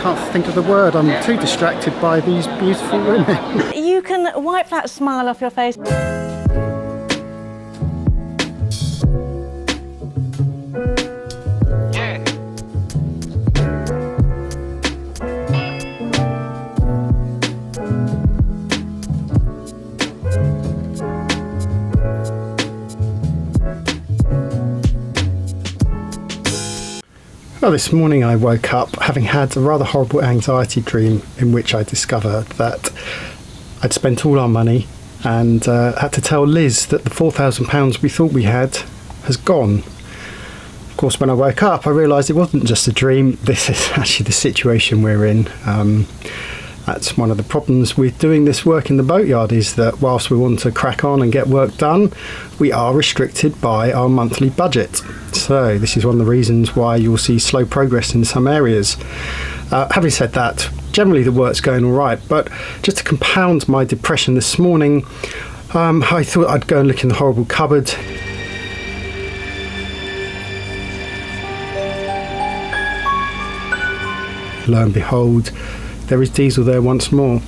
can't think of the word. I'm too distracted by these beautiful women. You can wipe that smile off your face. Well, this morning I woke up having had a rather horrible anxiety dream in which I discovered that I'd spent all our money and had to tell Liz that the £4,000 we thought we had has gone. Of course, when I woke up I realised it wasn't just a dream, this is actually the situation we're in. That's one of the problems with doing this work in the boatyard, is that whilst we want to crack on and get work done, we are restricted by our monthly budget. So this is one of the reasons why you'll see slow progress in some areas. Having said that, generally the work's going all right, but just to compound my depression this morning, I thought I'd go and look in the horrible cupboard. Lo and behold, there is diesel there once more.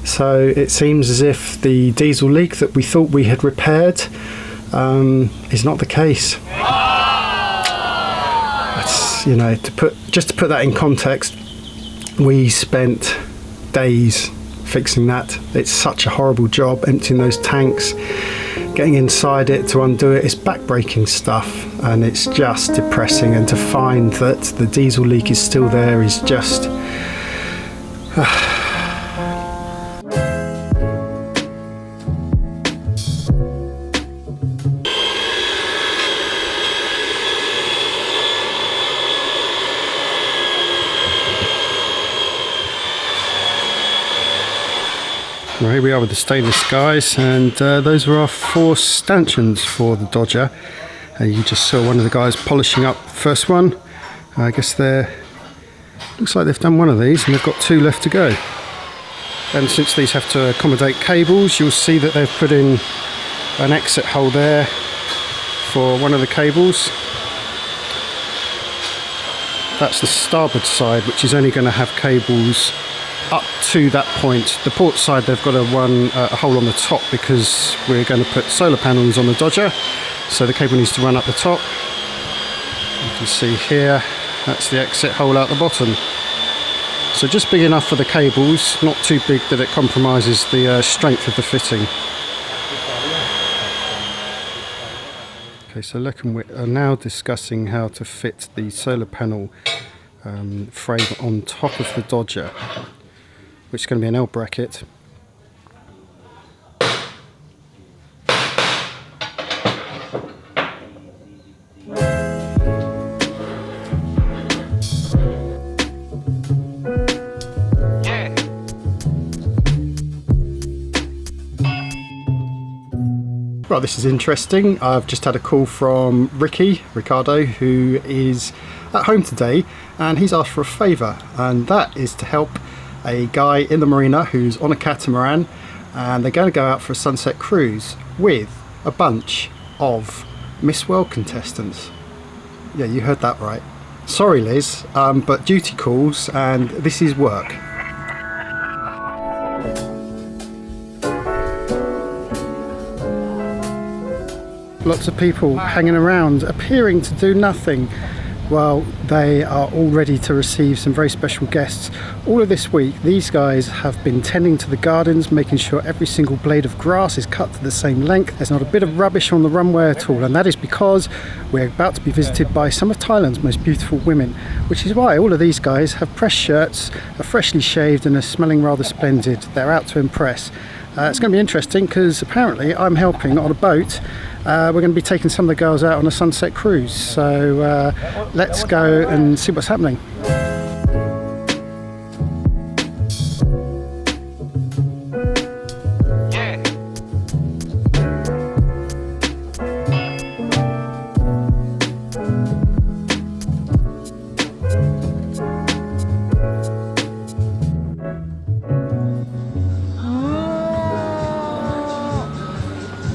So it seems as if the diesel leak that we thought we had repaired is not the case. That's, you know, to put that in context, we spent days fixing that. It's such a horrible job, emptying those tanks, getting inside it to undo it. It's back-breaking stuff, and it's just depressing. And to find that the diesel leak is still there is just Well, here we are with the stainless guys, and those are our 4 stanchions for the Dodger. You just saw one of the guys polishing up the first one. I guess looks like they've done one of these and they've got 2 left to go. And since these have to accommodate cables, you'll see that they've put in an exit hole there for one of the cables. That's the starboard side, which is only going to have cables up to that point. The port side, they've got a hole on the top because we're going to put solar panels on the Dodger, so the cable needs to run up the top. You can see here, that's the exit hole out the bottom. So just big enough for the cables, not too big that it compromises the strength of the fitting. Okay, so look, we are now discussing how to fit the solar panel frame on top of the Dodger, which is going to be an L bracket. Well, this is interesting. I've just had a call from Ricardo, who is at home today, and he's asked for a favour, and that is to help a guy in the marina who's on a catamaran, and they're going to go out for a sunset cruise with a bunch of Miss World contestants. Yeah, you heard that right. Sorry, Liz, but duty calls, and this is work. Lots of people hanging around, appearing to do nothing, while they are all ready to receive some very special guests. All of this week, these guys have been tending to the gardens, making sure every single blade of grass is cut to the same length. There's not a bit of rubbish on the runway at all, and that is because we're about to be visited by some of Thailand's most beautiful women, which is why all of these guys have pressed shirts, are freshly shaved, and are smelling rather splendid. They're out to impress. It's going to be interesting because apparently I'm helping on a boat. We're going to be taking some of the girls out on a sunset cruise, so let's go and see what's happening.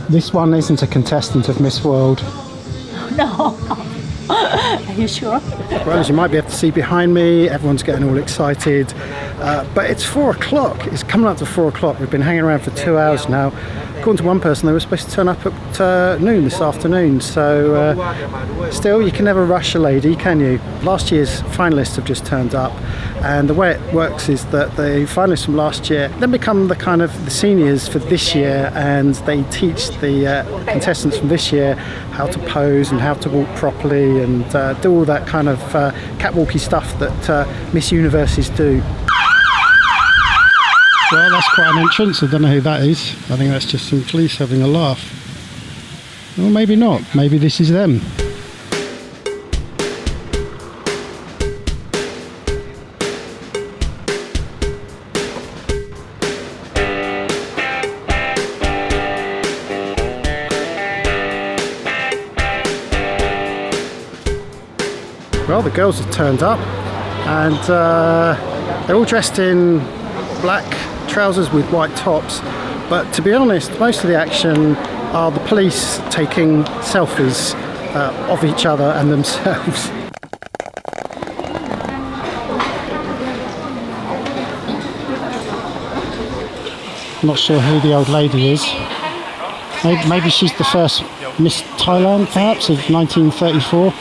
This one isn't a contestant of Miss World. No, Are you sure? Well, as you might be able to see behind me, everyone's getting all excited. But it's 4 o'clock. It's coming up to 4 o'clock. We've been hanging around for 2 hours now. According to one person, they were supposed to turn up at noon this afternoon. So still, you can never rush a lady, can you? Last year's finalists have just turned up. And the way it works is that the finalists from last year then become the kind of the seniors for this year, and they teach the contestants from this year how to pose and how to walk properly and do all that kind of catwalky stuff that Miss Universes do. Well, that's quite an entrance. I don't know who that is. I think that's just some police having a laugh. Well, maybe not. Maybe this is them. Well, the girls have turned up and they're all dressed in black trousers with white tops, but to be honest, most of the action are the police taking selfies of each other and themselves. I'm not sure who the old lady is. Maybe she's the first Miss Thailand, perhaps, of 1934.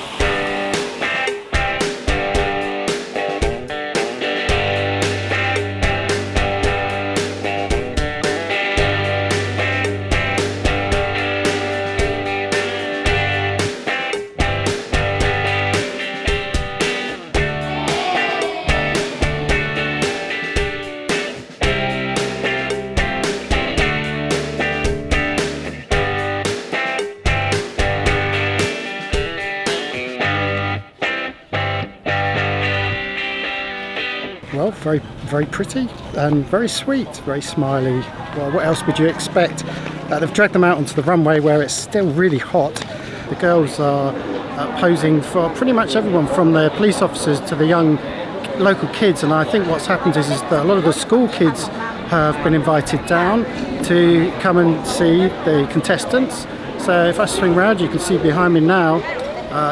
Well, very pretty and very sweet, very smiley. Well, what else would you expect? They've dragged them out onto the runway where it's still really hot. The girls are posing for pretty much everyone, from the police officers to the young local kids, and I think what's happened is that a lot of the school kids have been invited down to come and see the contestants. So if I swing round, you can see behind me now,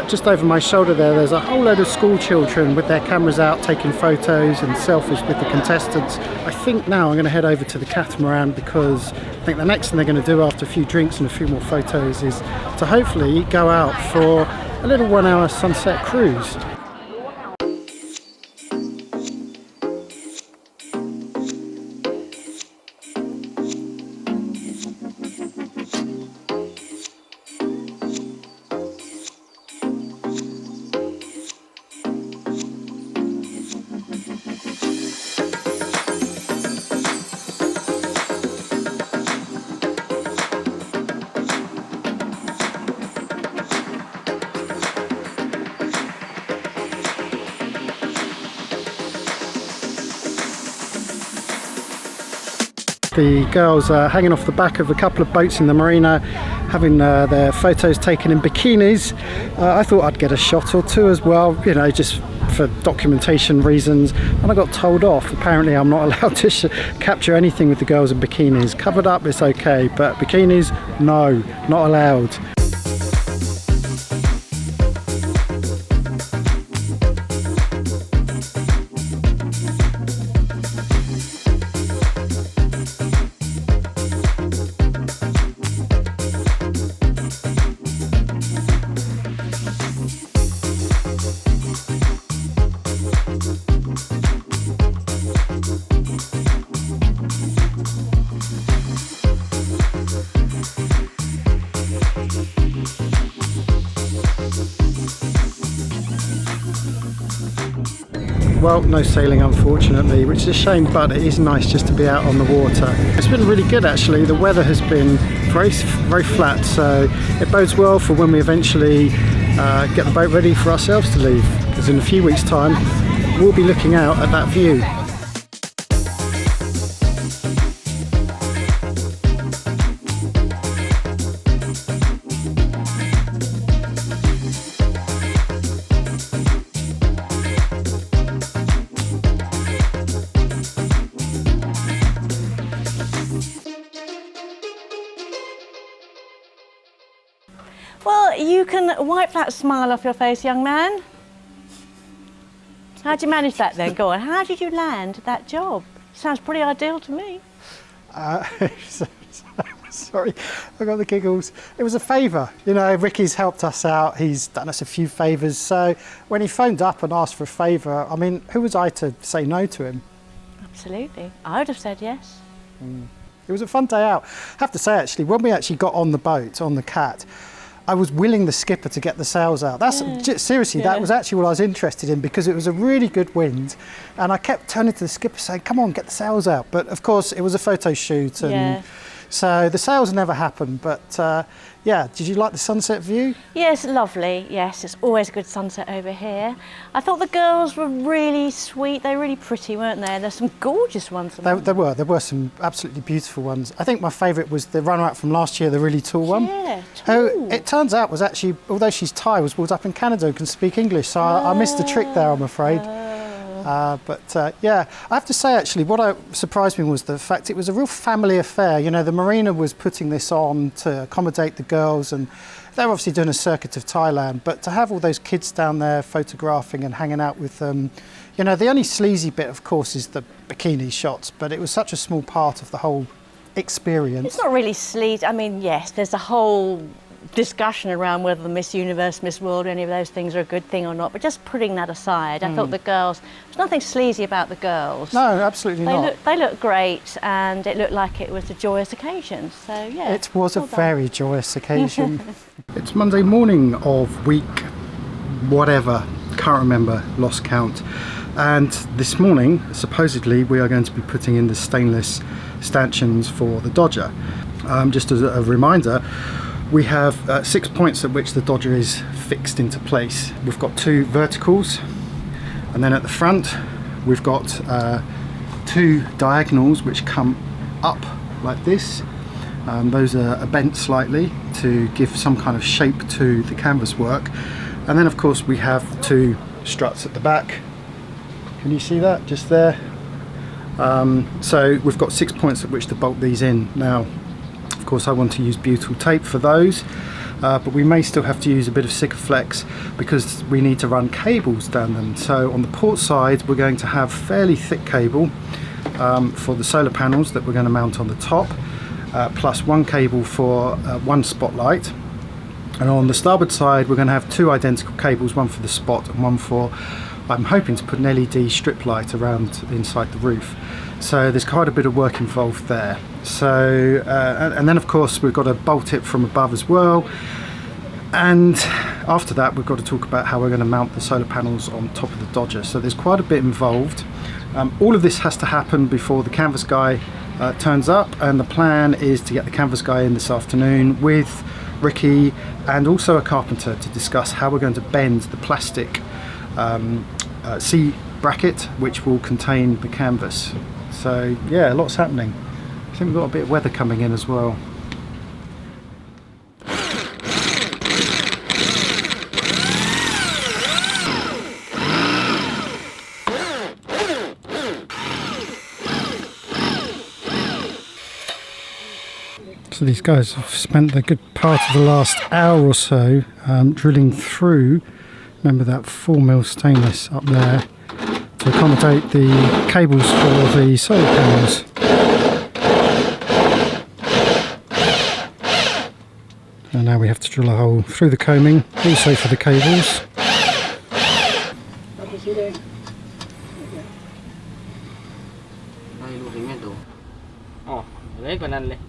just over my shoulder there's a whole load of school children with their cameras out taking photos and selfies with the contestants. I think now I'm going to head over to the catamaran, because I think the next thing they're going to do after a few drinks and a few more photos is to hopefully go out for a little 1 hour sunset cruise. The girls are hanging off the back of a couple of boats in the marina, having their photos taken in bikinis. I thought I'd get a shot or two as well, you know, just for documentation reasons, and I got told off. Apparently I'm not allowed to capture anything with the girls in bikinis. Covered up, it's okay, but bikinis, no, not allowed. Well, no sailing unfortunately, which is a shame, but it is nice just to be out on the water. It's been really good actually. The weather has been very flat, so it bodes well for when we eventually get the boat ready for ourselves to leave, because in a few weeks' time we'll be looking out at that view. Well, you can wipe that smile off your face, young man. How'd you manage that then? Go on. How did you land that job? Sounds pretty ideal to me. Sorry, I got the giggles. It was a favour. You know, Ricky's helped us out. He's done us a few favours. So when he phoned up and asked for a favour, I mean, who was I to say no to him? Absolutely. I would have said yes. It was a fun day out. I have to say, actually, when we actually got on the boat, on the Cat, I was willing the skipper to get the sails out. Seriously, that was actually what I was interested in, because it was a really good wind, and I kept turning to the skipper saying, come on, get the sails out. But of course, it was a photo shoot, and so the sails never happened. But yeah, did you like the sunset view? Yes, lovely. Yes, it's always a good sunset over here. I thought the girls were really sweet. They were really pretty, weren't they? There's some gorgeous ones. There were some absolutely beautiful ones. I think my favourite was the runner-up from last year, the really tall one. Yeah, tall. Who it turns out was actually, although she's Thai, was brought up in Canada and can speak English. So I missed the trick there, I'm afraid. Yeah, I have to say, actually, what surprised me was the fact it was a real family affair. You know, the Marina was putting this on to accommodate the girls, and they're obviously doing a circuit of Thailand, but to have all those kids down there photographing and hanging out with them, you know, the only sleazy bit, of course, is the bikini shots, but it was such a small part of the whole experience. It's not really sleazy. I mean, yes, there's a whole discussion around whether the Miss Universe, Miss World, any of those things are a good thing or not, but just putting that aside, I thought the girls, there's nothing sleazy about the girls. No, absolutely not. They looked great, and it looked like it was a joyous occasion, so yeah. It was a very joyous occasion. It's Monday morning of week whatever, can't remember, lost count, and this morning supposedly we are going to be putting in the stainless stanchions for the Dodger. Just as a reminder, we have 6 points at which the Dodger is fixed into place. We've got 2 verticals, and then at the front we've got 2 diagonals which come up like this. Those are bent slightly to give some kind of shape to the canvas work. And then of course we have 2 struts at the back. Can you see that just there? So we've got 6 points at which to bolt these in. Now, of course, I want to use butyl tape for those, but we may still have to use a bit of Sikaflex because we need to run cables down them. So on the port side, we're going to have fairly thick cable for the solar panels that we're going to mount on the top, plus 1 cable for 1 spotlight. And on the starboard side, we're going to have 2 identical cables, 1 for the spot and 1 for, I'm hoping to put an LED strip light around inside the roof. So there's quite a bit of work involved there. So and then of course we've got to bolt it from above as well, and after that we've got to talk about how we're going to mount the solar panels on top of the Dodger. So there's quite a bit involved. All of this has to happen before the canvas guy turns up, and the plan is to get the canvas guy in this afternoon with Ricky and also a carpenter to discuss how we're going to bend the plastic C bracket which will contain the canvas. So yeah, lots happening. I think we've got a bit of weather coming in as well. So these guys have spent the good part of the last hour or so drilling through, remember that 4mm stainless up there, to accommodate the cables for the solar panels. And now we have to drill a hole through the coaming, also for the cables.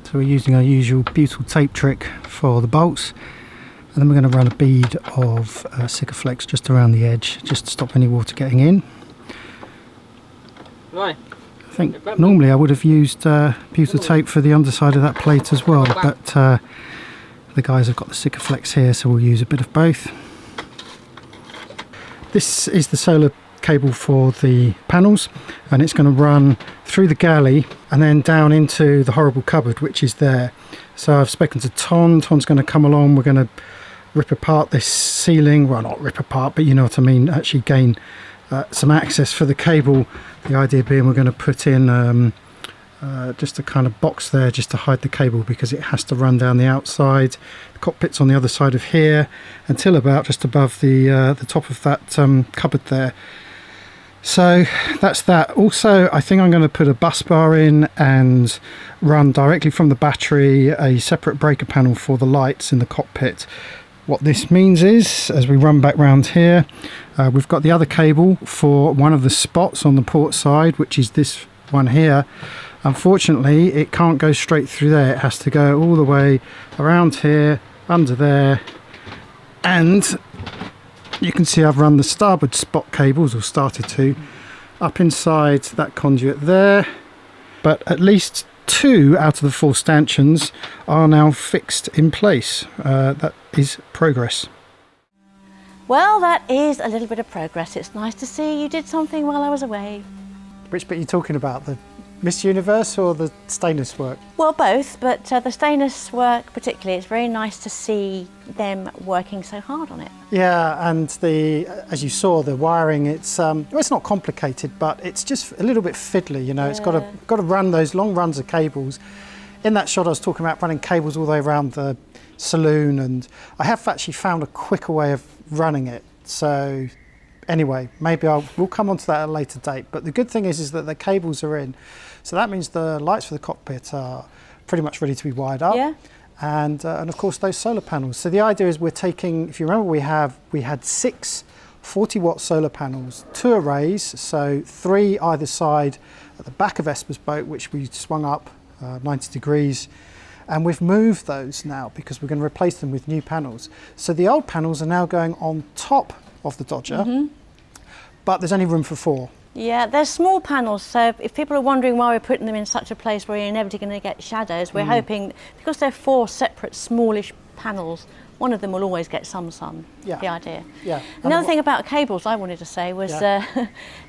So we're using our usual butyl tape trick for the bolts, and then we're going to run a bead of Sikaflex just around the edge, just to stop any water getting in. I think normally I would have used butyl tape for the underside of that plate as well, but the guys have got the Sikaflex here, so we'll use a bit of both. This is the solar cable for the panels, and it's going to run through the galley and then down into the horrible cupboard which is there. So I've spoken to Ton's going to come along. We're going to rip apart this ceiling, well, not rip apart, but you know what I mean, actually gain some access for the cable. The idea being we're going to put in just a kind of box there just to hide the cable, because it has to run down the outside. The cockpit's on the other side of here until about just above the top of that cupboard there. So that's that. Also, I think I'm going to put a bus bar in and run directly from the battery a separate breaker panel for the lights in the cockpit. What this means is, as we run back round here, we've got the other cable for one of the spots on the port side, which is this one here. Unfortunately, it can't go straight through there. It has to go all the way around here, under there, and you can see I've run the starboard spot cables, or started to, up inside that conduit there. But at least 2 out of the 4 stanchions are now fixed in place. That is progress. Well, that is a little bit of progress. It's nice to see you did something while I was away. Which bit are you talking about? The Miss Universe or the stainless work? Well, both, but the stainless work particularly, it's very nice to see them working so hard on it. Yeah, and as you saw, the wiring, it's not complicated, but it's just a little bit fiddly, you know. It's got to run those long runs of cables. In that shot I was talking about running cables all the way around the saloon, and I have actually found a quicker way of running it. So anyway, maybe we'll come on to that at a later date. But the good thing is that the cables are in. So that means the lights for the cockpit are pretty much ready to be wired up. Yeah. And of course those solar panels. So the idea is we're taking, if you remember, we had 6 40-watt solar panels, 2 arrays, so 3 either side at the back of Esper's boat, which we swung up 90 degrees. And we've moved those now because we're going to replace them with new panels. So the old panels are now going on top of the Dodger, but there's only room for 4. Yeah, they're small panels, so if people are wondering why we're putting them in such a place where you're inevitably going to get shadows, we're hoping, because they're 4 separate smallish panels, one of them will always get some sun. Yeah. The idea. Yeah. Another thing about cables I wanted to say was,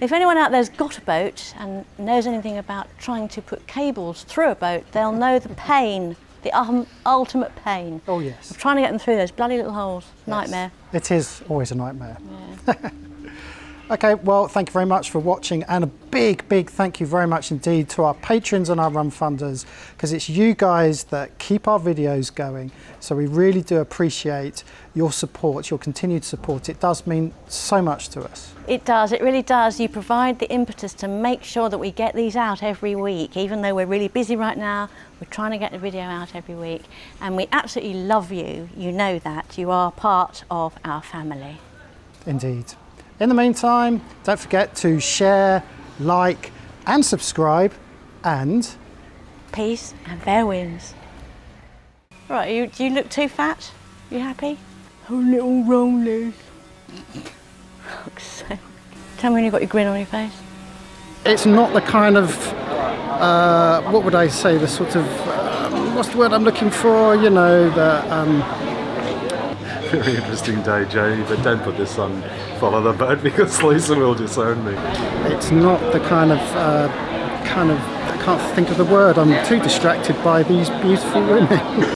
if anyone out there's got a boat and knows anything about trying to put cables through a boat, they'll know the pain, the ultimate pain. Oh yes. Of trying to get them through those bloody little holes. Yes. Nightmare. It is always a nightmare. Yeah. Okay, well, thank you very much for watching, and a big, big thank you very much indeed to our patrons and our run funders, because it's you guys that keep our videos going. So we really do appreciate your support, your continued support. It does mean so much to us. It does, it really does. You provide the impetus to make sure that we get these out every week. Even though we're really busy right now, we're trying to get the video out every week. And we absolutely love you. You know that. You are part of our family. Indeed. In the meantime, don't forget to share, like and subscribe, and peace and fair winds. Right, do you look too fat? You happy? Oh, little rollers. Tell me when you've got your grin on your face. It's not the kind of, what would I say, the sort of, what's the word I'm looking for, you know, the... Very interesting day, Jamie, but don't put this on Follow the Boat because Lisa will disown me. It's not the kind of, I can't think of the word. I'm too distracted by these beautiful women.